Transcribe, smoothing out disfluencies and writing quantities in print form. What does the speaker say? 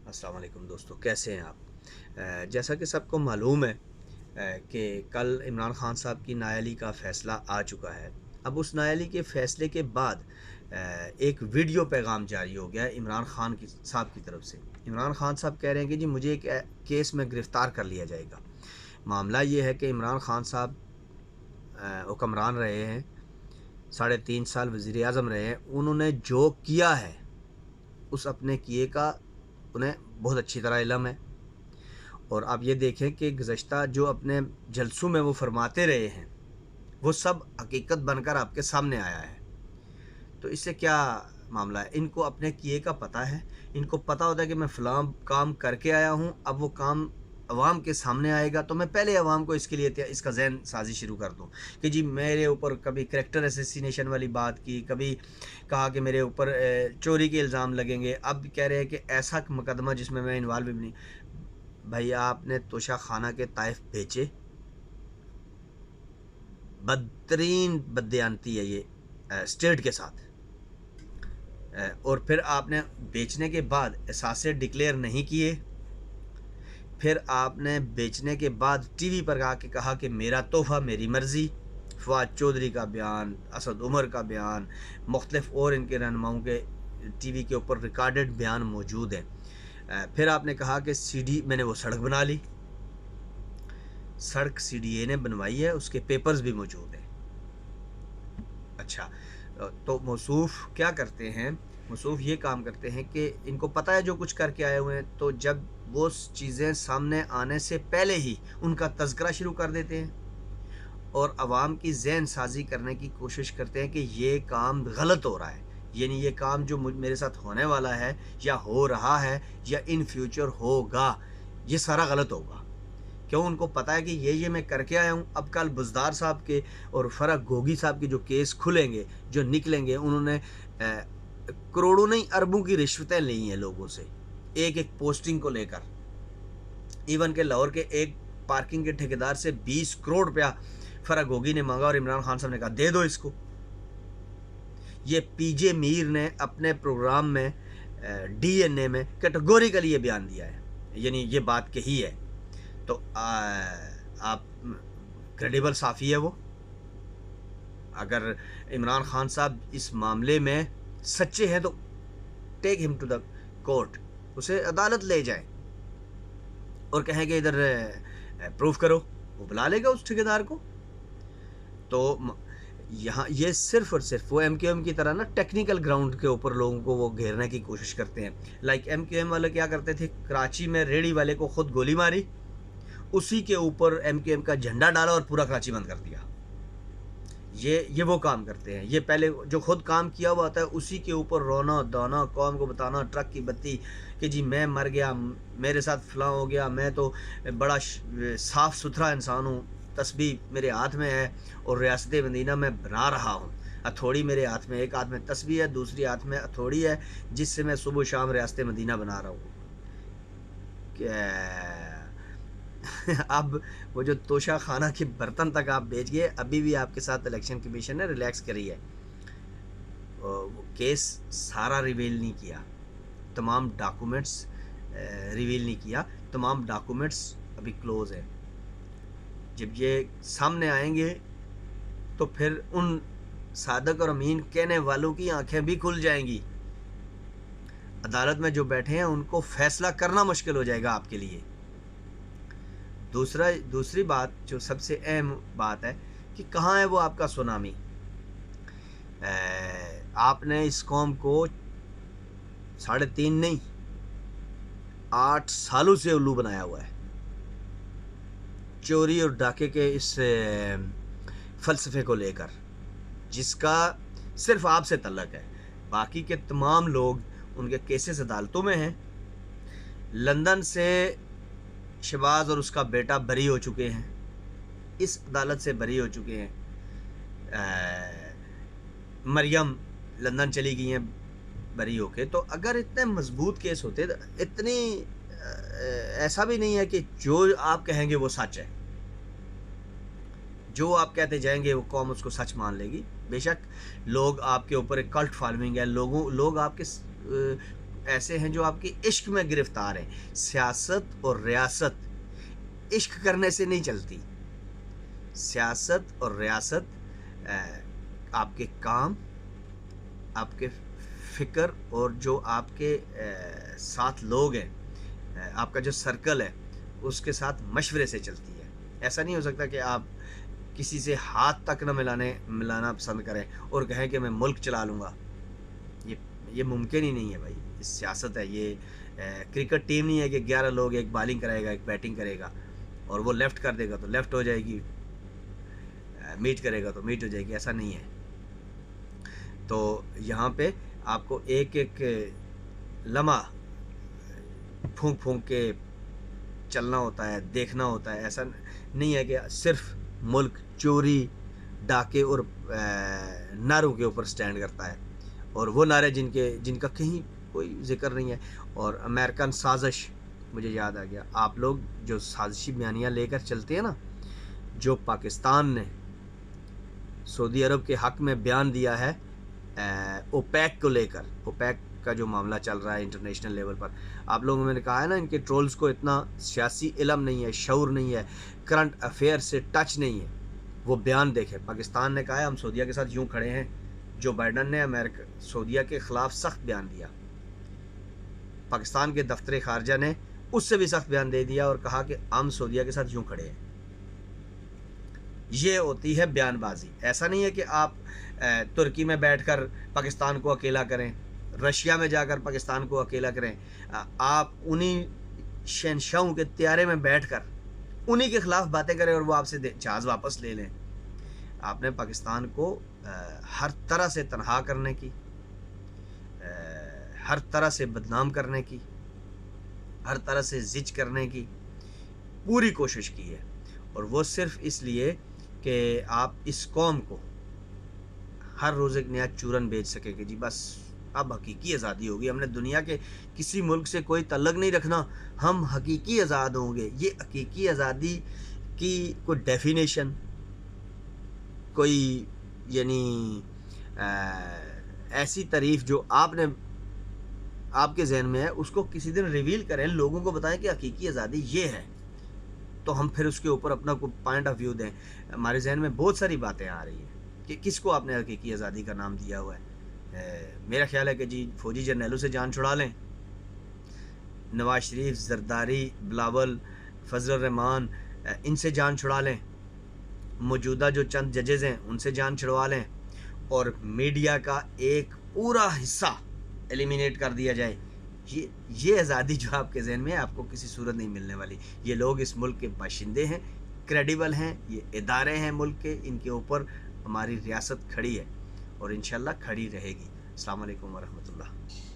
अस्सलाम वालेकुम दोस्तों, कैसे हैं आप? जैसा कि सबको मालूम है कि कल इमरान खान साहब की नाअहली का फ़ैसला आ चुका है। अब उस नाअहली के फ़ैसले के बाद एक वीडियो पैगाम जारी हो गया है इमरान खान की साहब की तरफ से। इमरान खान साहब कह रहे हैं कि जी मुझे एक केस में गिरफ़्तार कर लिया जाएगा। मामला ये है कि इमरान खान साहब हुक्मरान रहे हैं, साढ़े 3 साल वज़ीर-ए-आज़म रहे हैं। उन्होंने जो किया है, उस अपने किए का उन्हें बहुत अच्छी तरह इल्म है। और आप ये देखें कि गुज़श्ता जो अपने जलसों में वो फरमाते रहे हैं, वो सब हकीकत बनकर आपके सामने आया है। तो इससे क्या मामला है? इनको अपने किए का पता है, इनको पता होता है कि मैं फ़लाँ काम करके आया हूँ, अब वो काम अवाम के सामने आएगा तो मैं पहले अवाम को इसके लिए इसका ज़हन साज़ी शुरू कर दूँ कि जी मेरे ऊपर कभी करैक्टर असैसिनेशन वाली बात की, कभी कहा कि मेरे ऊपर चोरी के इल्ज़ाम लगेंगे, अब कह रहे हैं कि ऐसा मुकदमा जिसमें मैं इन्वॉल्व भी नहीं। भाई आपने तोशा खाना के ताइफ बेचे, बदतरीन बददियानती है ये स्टेट के साथ। और फिर आपने बेचने के बाद एहसासे डिक्लेयर नहीं किए, फिर आपने बेचने के बाद टीवी पर आके कहा कि मेरा तोहफ़ा मेरी मर्ज़ी। फवाद चौधरी का बयान, असद उमर का बयान, मुख्तलिफ और इनके रहनुमाओं के टीवी के ऊपर रिकॉर्डेड बयान मौजूद हैं। फिर आपने कहा कि सीडी मैंने वो सड़क बना ली, सड़क सीडीए ने बनवाई है, उसके पेपर्स भी मौजूद हैं। अच्छा, तो मौसूफ़ क्या करते हैं? मौसूफ़ ये काम करते हैं कि इनको पता है जो कुछ करके आए हुए हैं, तो जब वो चीज़ें सामने आने से पहले ही उनका तज़किरा शुरू कर देते हैं और आवाम की ज़हन साज़ी करने की कोशिश करते हैं कि ये काम गलत हो रहा है, यानी ये काम जो मेरे साथ होने वाला है या हो रहा है या इन फ्यूचर होगा, ये सारा गलत होगा। क्यों? उनको पता है कि ये मैं करके आया हूँ। अब कल बुज़दार साहब के और फ़रक गोगी साहब के जो केस खुलेंगे, जो निकलेंगे, उन्होंने करोड़ों नहीं अरबों की रिश्वतें ली हैं लोगों से, एक-एक पोस्टिंग को लेकर। इवन के लाहौर के एक पार्किंग के ठेकेदार से 20 करोड़ रुपया फ़रक गोगी ने माँगा और इमरान खान साहब ने कहा दे दो इसको। ये पीजे मीर ने अपने प्रोग्राम में डीएनए में कैटेगोरिकली ये बयान दिया है, यानी ये बात कही है। तो आप क्रेडिबल साफ़ी है वो। अगर इमरान खान साहब इस मामले में सच्चे हैं तो take him to the court, उसे अदालत ले जाएं और कहें कि इधर प्रूफ करो, वो बुला लेगा उस ठेकेदार को। तो यहाँ ये सिर्फ और सिर्फ वो एमक्यूएम की तरह ना टेक्निकल ग्राउंड के ऊपर लोगों को वो घेरने की कोशिश करते हैं। लाइक एमक्यूएम वाले क्या करते थे, कराची में रेडी वाले को खुद गोली मारी, उसी के ऊपर एमक्यूएम का झंडा डाला और पूरा कराची बंद कर दिया। ये वो काम करते हैं। ये पहले जो खुद काम किया हुआ होता है उसी के ऊपर रोना धोना, कौम को बताना ट्रक की बत्ती कि जी मैं मर गया, मेरे साथ फलां हो गया, मैं तो बड़ा साफ़ सुथरा इंसान हूँ, तस्बीह मेरे हाथ में है और रियासत मदीना में बना रहा हूँ। हथौड़ी मेरे हाथ में, एक हाथ में तस्बीह है, दूसरी हाथ में हथौड़ी है, जिससे मैं सुबह शाम रियासत मदीना बना रहा हूँ। अब वो जो तोशा खाना के बर्तन तक आप बेच गए, अभी भी आपके साथ इलेक्शन कमीशन ने रिलैक्स करी है। वो केस सारा रिवील नहीं किया, तमाम डॉक्यूमेंट्स रिवील नहीं किया, तमाम डॉक्यूमेंट्स अभी क्लोज है। जब ये सामने आएंगे तो फिर उन सादक और अमीन कहने वालों की आंखें भी खुल जाएंगी। अदालत में जो बैठे हैं उनको फैसला करना मुश्किल हो जाएगा आपके लिए। दूसरी बात जो सबसे अहम बात है कि कहाँ है वो आपका सुनामी। आपने इस कौम को 3.5 नहीं 8 सालों से उल्लू बनाया हुआ है, चोरी और डाके के इस फ़लसफ़े को लेकर, जिसका सिर्फ आपसे तल्लक है। बाकी के तमाम लोग, उनके केसेस अदालतों में हैं। लंदन से शहबाज और उसका बेटा बरी हो चुके हैं, इस अदालत से बरी हो चुके हैं। मरियम लंदन चली गई हैं बरी होके। तो अगर इतने मजबूत केस होते तो इतनी ऐसा भी नहीं है कि जो आप कहेंगे वो सच है, जो आप कहते जाएंगे वो कौम उसको सच मान लेगी। बेशक लोग आपके ऊपर एक कल्ट फॉलोइंग है, लोग आपके ایسے ہیں جو آپ کے عشق میں گرفتار ہیں۔ سیاست اور ریاست عشق کرنے سے نہیں چلتی۔ سیاست اور ریاست آپ کے کام، آپ کے فکر اور جو آپ کے ساتھ لوگ ہیں، آپ کا جو سرکل ہے، اس کے ساتھ مشورے سے چلتی ہے۔ ایسا نہیں ہو سکتا کہ آپ کسی سے ہاتھ تک نہ ملانا پسند کریں اور کہیں کہ میں ملک چلا لوں گا۔ یہ ممکن ہی نہیں ہے بھائی۔ سیاست ہے، یہ کرکٹ ٹیم نہیں ہے کہ 11 لوگ، ایک بالنگ کرے گا، ایک بیٹنگ کرے گا، اور وہ لیفٹ کر دے گا تو لیفٹ ہو جائے گی، میٹ کرے گا تو میٹ ہو جائے گی۔ ایسا نہیں ہے۔ تو یہاں پہ آپ کو ایک ایک لمحہ پھونک پھونک کے چلنا ہوتا ہے، دیکھنا ہوتا ہے۔ ایسا نہیں ہے کہ صرف ملک چوری، ڈاکے اور نعروں کے اوپر سٹینڈ کرتا ہے، اور وہ نعرے جن کا کہیں کوئی ذکر نہیں ہے۔ اور امریکن سازش، مجھے یاد آ گیا، آپ لوگ جو سازشی بیانیاں لے کر چلتے ہیں نا، جو پاکستان نے سعودی عرب کے حق میں بیان دیا ہے اوپیک کو لے کر، اوپیک کا جو معاملہ چل رہا ہے انٹرنیشنل لیول پر، آپ لوگوں میں نے کہا ہے نا ان کے ٹرولز کو اتنا سیاسی علم نہیں ہے، شعور نہیں ہے، کرنٹ افیئر سے ٹچ نہیں ہے۔ وہ بیان دیکھیں، پاکستان نے کہا ہے ہم سعودیہ کے ساتھ یوں کھڑے ہیں۔ جو بائیڈن نے سعودیہ کے خلاف سخت بیان دیا، پاکستان کے دفتر خارجہ نے اس سے بھی سخت بیان دے دیا اور کہا کہ ہم سعودیہ کے ساتھ یوں کھڑے ہیں۔ یہ ہوتی ہے بیان بازی۔ ایسا نہیں ہے کہ آپ ترکی میں بیٹھ کر پاکستان کو اکیلا کریں، رشیا میں جا کر پاکستان کو اکیلا کریں، آپ انہی شہنشاہوں کے طیارے میں بیٹھ کر انہی کے خلاف باتیں کریں اور وہ آپ سے جہاز واپس لے لیں۔ آپ نے پاکستان کو ہر طرح سے تنہا کرنے کی، ہر طرح سے بدنام کرنے کی، ہر طرح سے زج کرنے کی پوری کوشش کی ہے، اور وہ صرف اس لیے کہ آپ اس قوم کو ہر روز ایک نیا چورن بیچ سکے کہ جی بس اب حقیقی آزادی ہوگی، ہم نے دنیا کے کسی ملک سے کوئی تعلق نہیں رکھنا، ہم حقیقی آزاد ہوں گے۔ یہ حقیقی آزادی کی کوئی ڈیفینیشن، کوئی یعنی ایسی تعریف جو آپ کے ذہن میں ہے، اس کو کسی دن ریویل کریں، لوگوں کو بتائیں کہ حقیقی آزادی یہ ہے، تو ہم پھر اس کے اوپر اپنا کوئی پوائنٹ آف ویو دیں۔ ہمارے ذہن میں بہت ساری باتیں آ رہی ہیں کہ کس کو آپ نے حقیقی آزادی کا نام دیا ہوا ہے۔ میرا خیال ہے کہ جی فوجی جرنیلوں سے جان چھڑا لیں، نواز شریف، زرداری، بلاول، فضل الرحمان، ان سے جان چھڑا لیں، موجودہ جو چند ججز ہیں ان سے جان چھڑوا لیں، اور میڈیا کا ایک پورا حصہ ایلیمینیٹ کر دیا جائے۔ یہ آزادی جو آپ کے ذہن میں ہے، آپ کو کسی صورت نہیں ملنے والی۔ یہ لوگ اس ملک کے باشندے ہیں، کریڈیبل ہیں، یہ ادارے ہیں ملک کے، ان کے اوپر ہماری ریاست کھڑی ہے اور انشاءاللہ کھڑی رہے گی۔ السلام علیکم ورحمۃ اللہ۔